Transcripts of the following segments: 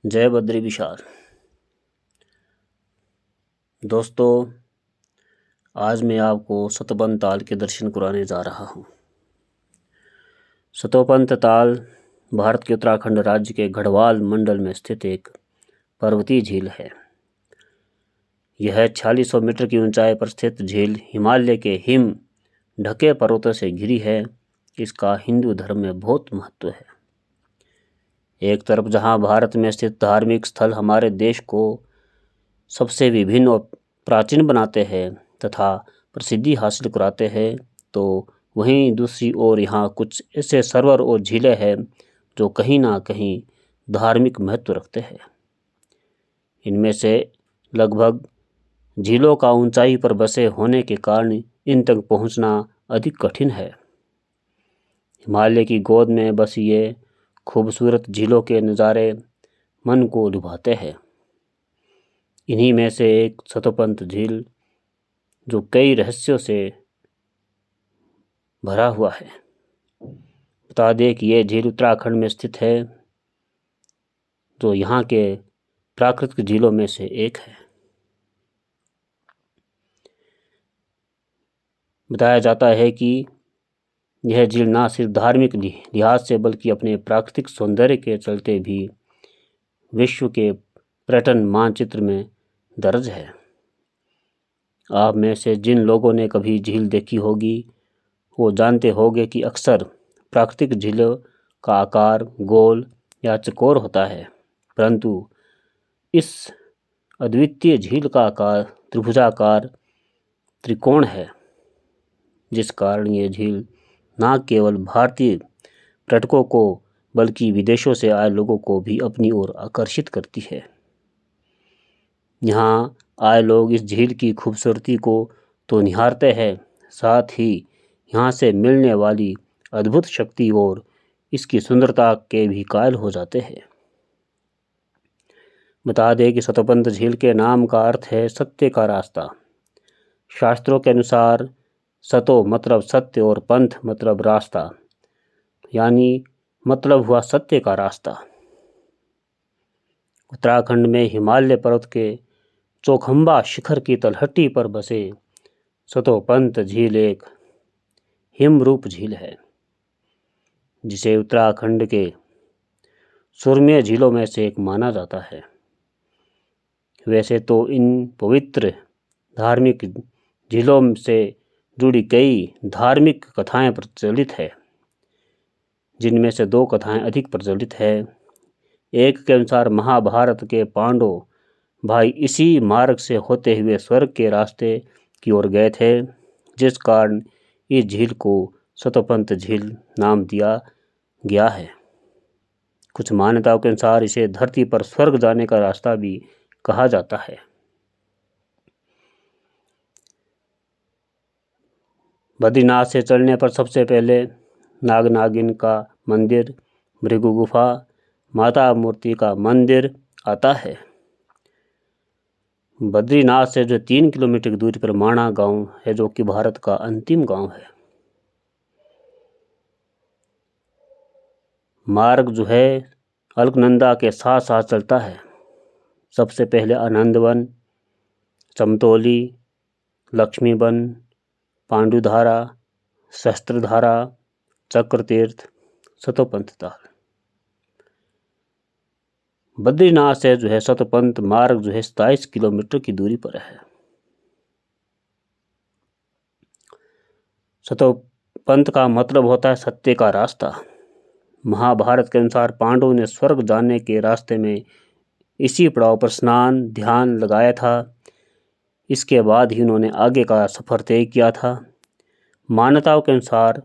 जय बद्री विशाल। दोस्तों, आज मैं आपको सतोपंत ताल के दर्शन कराने जा रहा हूँ। सतोपंत ताल भारत के उत्तराखंड राज्य के गढ़वाल मंडल में स्थित एक पर्वतीय झील है। यह 4600 मीटर की ऊंचाई पर स्थित झील हिमालय के हिम ढके पर्वतों से घिरी है। इसका हिंदू धर्म में बहुत महत्व है। एक तरफ जहाँ भारत में स्थित धार्मिक स्थल हमारे देश को सबसे विभिन्न और प्राचीन बनाते हैं तथा प्रसिद्धि हासिल कराते हैं, तो वहीं दूसरी ओर यहाँ कुछ ऐसे सरोवर और झीलें हैं जो कहीं ना कहीं धार्मिक महत्व रखते हैं। इनमें से लगभग झीलों का ऊंचाई पर बसे होने के कारण इन तक पहुंचना अधिक कठिन है। हिमालय की गोद में बसी ये खूबसूरत झीलों के नज़ारे मन को लुभाते हैं। इन्हीं में से एक सतोपंत झील जो कई रहस्यों से भरा हुआ है। बता दें कि यह झील उत्तराखंड में स्थित है, जो यहाँ के प्राकृतिक झीलों में से एक है। बताया जाता है कि यह झील न सिर्फ धार्मिक लिहाज से बल्कि अपने प्राकृतिक सौंदर्य के चलते भी विश्व के पर्यटन मानचित्र में दर्ज है। आप में से जिन लोगों ने कभी झील देखी होगी वो जानते होंगे कि अक्सर प्राकृतिक झीलों का आकार गोल या चौकोर होता है, परंतु इस अद्वितीय झील का आकार त्रिभुजाकार त्रिकोण है, जिस कारण ये झील न केवल भारतीय पर्यटकों को बल्कि विदेशों से आए लोगों को भी अपनी ओर आकर्षित करती है। यहाँ आए लोग इस झील की खूबसूरती को तो निहारते हैं, साथ ही यहाँ से मिलने वाली अद्भुत शक्ति और इसकी सुंदरता के भी कायल हो जाते हैं। बता दें कि सतोपंत झील के नाम का अर्थ है सत्य का रास्ता। शास्त्रों के अनुसार सतो मतलब सत्य और पंथ मतलब रास्ता, यानी मतलब हुआ सत्य का रास्ता। उत्तराखंड में हिमालय पर्वत के चौखंबा शिखर की तलहटी पर बसे सतोपंत झील एक हिमरूप झील है, जिसे उत्तराखंड के सुरम्य झीलों में से एक माना जाता है। वैसे तो इन पवित्र धार्मिक झीलों से जुड़ी कई धार्मिक कथाएं प्रचलित है, जिनमें से दो कथाएं अधिक प्रचलित है। एक के अनुसार महाभारत के पांडव भाई इसी मार्ग से होते हुए स्वर्ग के रास्ते की ओर गए थे, जिस कारण इस झील को सतोपंत झील नाम दिया गया है। कुछ मान्यताओं के अनुसार इसे धरती पर स्वर्ग जाने का रास्ता भी कहा जाता है। बद्रीनाथ से चलने पर सबसे पहले नागनागिन का मंदिर, भृगु गुफा, माता मूर्ति का मंदिर आता है। बद्रीनाथ से जो 3 किलोमीटर की दूरी पर माणा गांव है, जो कि भारत का अंतिम गांव है। मार्ग जो है अलकनंदा के साथ साथ चलता है। सबसे पहले आनंदवन, चमतौली, लक्ष्मीवन, पांडुधारा, शस्त्रधारा, चक्रतीर्थ, सतोपंत ताल। बद्रीनाथ से जो है सतोपंत मार्ग जो है 27 किलोमीटर की दूरी पर है। सतोपंत का मतलब होता है सत्य का रास्ता। महाभारत के अनुसार पांडवों ने स्वर्ग जाने के रास्ते में इसी पड़ाव पर स्नान ध्यान लगाया था। इसके बाद ही उन्होंने आगे का सफर तय किया था। मान्यताओं के अनुसार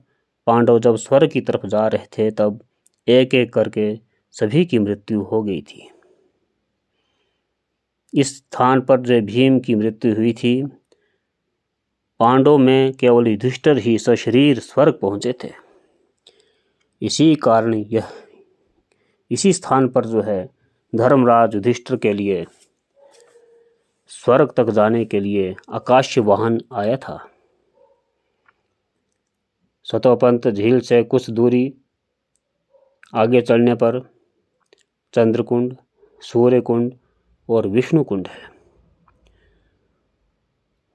पांडव जब स्वर्ग की तरफ जा रहे थे, तब एक एक करके सभी की मृत्यु हो गई थी। इस स्थान पर जो भीम की मृत्यु हुई थी, पांडवों में केवल युधिष्ठिर ही सशरीर स्वर्ग पहुंचे थे। इसी कारण इसी स्थान पर जो है धर्मराज युधिष्ठिर के लिए स्वर्ग तक जाने के लिए आकाशीय वाहन आया था। सतोपंत झील से कुछ दूरी आगे चलने पर चंद्रकुंड, सूर्य कुंड और विष्णु कुंड है।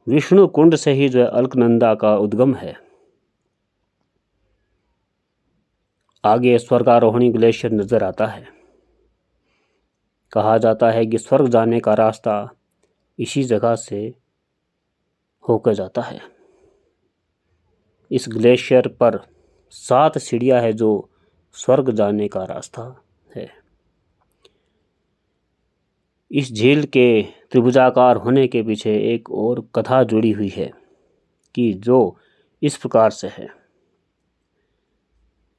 विष्णु कुंड से ही जो है अलकनंदा का उद्गम है। आगे स्वर्गारोहणी ग्लेशियर नजर आता है। कहा जाता है कि स्वर्ग जाने का रास्ता इसी जगह से होकर जाता है। इस ग्लेशियर पर 7 सीढ़ियां है जो स्वर्ग जाने का रास्ता है। इस झील के त्रिभुजाकार होने के पीछे एक और कथा जुड़ी हुई है कि जो इस प्रकार से है।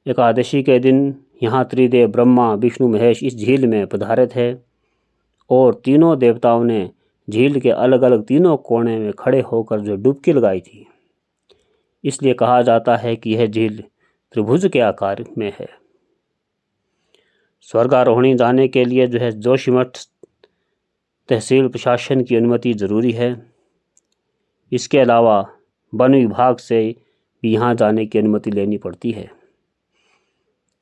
एकादशी के दिन यहाँ त्रिदेव ब्रह्मा विष्णु महेश इस झील में पधारे थे और तीनों देवताओं ने झील के अलग अलग तीनों कोने में खड़े होकर जो डुबकी लगाई थी। इसलिए कहा जाता है कि यह झील त्रिभुज के आकार में है। स्वर्गारोहणी जाने के लिए जो है जोशीमठ तहसील प्रशासन की अनुमति जरूरी है। इसके अलावा वन विभाग से भी यहाँ जाने की अनुमति लेनी पड़ती है,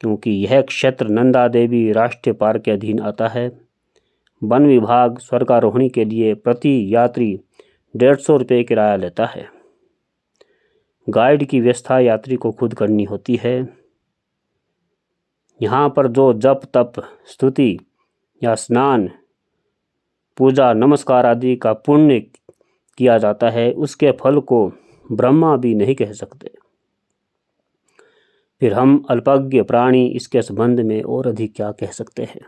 क्योंकि यह क्षेत्र नंदा देवी राष्ट्रीय पार्क के अधीन आता है। वन विभाग स्वर्गारोहणी के लिए प्रति यात्री 150 रुपये किराया लेता है। गाइड की व्यवस्था यात्री को खुद करनी होती है। यहाँ पर जो जप तप स्तुति या स्नान पूजा नमस्कार आदि का पुण्य किया जाता है, उसके फल को ब्रह्मा भी नहीं कह सकते। फिर हम अल्पज्ञ प्राणी इसके संबंध में और अधिक क्या कह सकते हैं।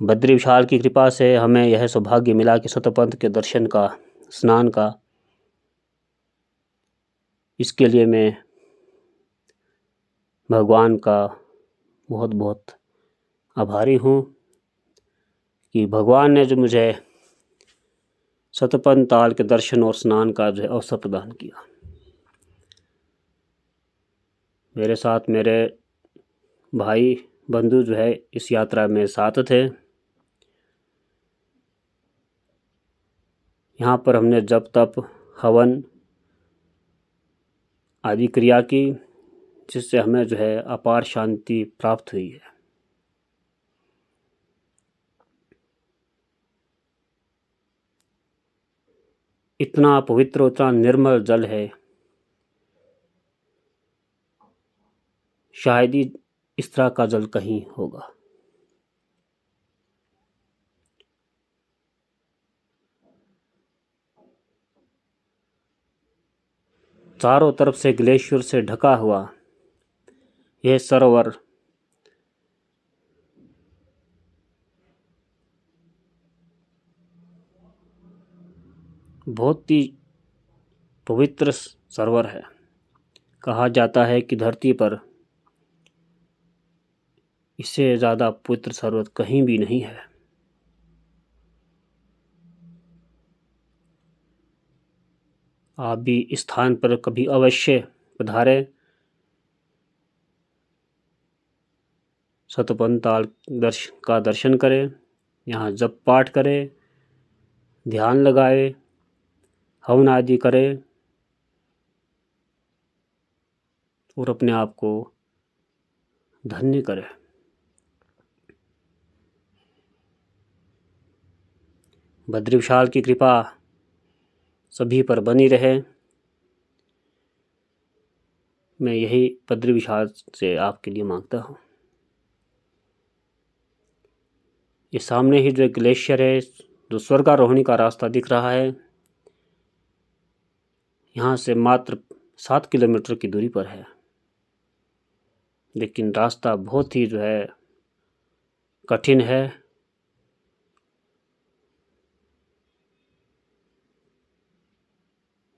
बद्री विशाल की कृपा से हमें यह सौभाग्य मिला कि सतपंथ के दर्शन का, स्नान का। इसके लिए मैं भगवान का बहुत बहुत आभारी हूँ कि भगवान ने जो मुझे सतपंथ ताल के दर्शन और स्नान का जो है अवसर प्रदान किया। मेरे साथ मेरे भाई बंधु जो है इस यात्रा में साथ थे। यहाँ पर हमने जप तप हवन आदि क्रिया की, जिससे हमें जो है अपार शांति प्राप्त हुई है। इतना पवित्र, इतना निर्मल जल है, शायद ही इस तरह का जल कहीं होगा। चारों तरफ से ग्लेशियर से ढका हुआ यह सरोवर बहुत ही पवित्र सरोवर है। कहा जाता है कि धरती पर इससे ज़्यादा पवित्र सरोवर कहीं भी नहीं है। आप भी इस स्थान पर कभी अवश्य पधारें, सतपंथ ताल का दर्शन करें, यहाँ जप पाठ करें, ध्यान लगाए, हवन आदि करें और अपने आप को धन्य करें। बद्री विशाल की कृपा सभी पर बनी रहे। मैं यही बद्री विशाल से आपके लिए मांगता हूँ। ये सामने ही जो ग्लेशियर है, जो स्वर्गारोहणी का रास्ता दिख रहा है, यहाँ से मात्र 7 किलोमीटर की दूरी पर है। लेकिन रास्ता बहुत ही जो है कठिन है।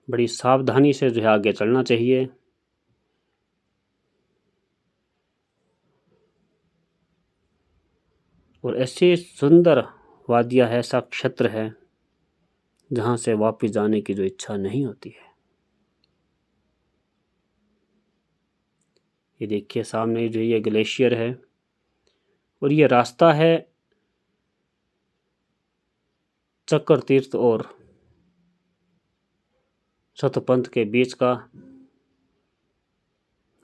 बड़ी सावधानी से जो है आगे चलना चाहिए। और ऐसे सुंदर वादियाँ है, ऐसा क्षेत्र है जहाँ से वापस जाने की जो इच्छा नहीं होती है। ये देखिए सामने जो ये ग्लेशियर है और ये रास्ता है चक्र तीर्थ और सतपंथ के बीच का।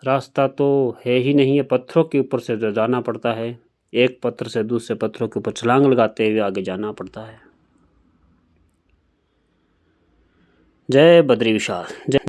रास्ता तो है ही नहीं है, पत्थरों के ऊपर से जाना पड़ता है। एक पत्थर से दूसरे पत्थरों के ऊपर छलांग लगाते हुए आगे जाना पड़ता है। जय बद्री विशाल। जय।